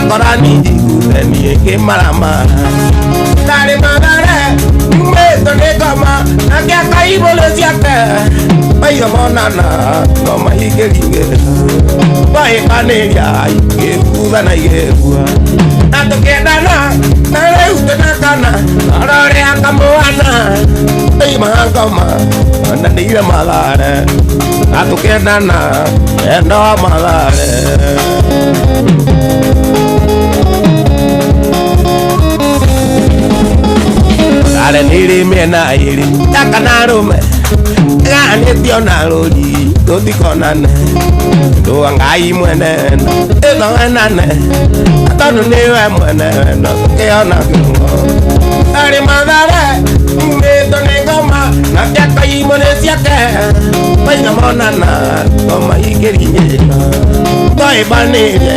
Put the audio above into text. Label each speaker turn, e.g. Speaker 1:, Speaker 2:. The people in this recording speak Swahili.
Speaker 1: korani jikuteni ke marama dale magare me to ne kama na kya kai bole siate bai monana no mai ke ringe bai paneria ke kuda na ye bua na to ke dana na le utena kana arore akamoana bai magama na ni magare na to ke dana endo magare ale nili mena ili takanarume ngani tiona lodi dodi konane do ngai mwene edo enane atanu niwe mwene no ke ona ngo ale madare medo ngoma na kyaka imone siake baina monana koma ikerinye toi bane ye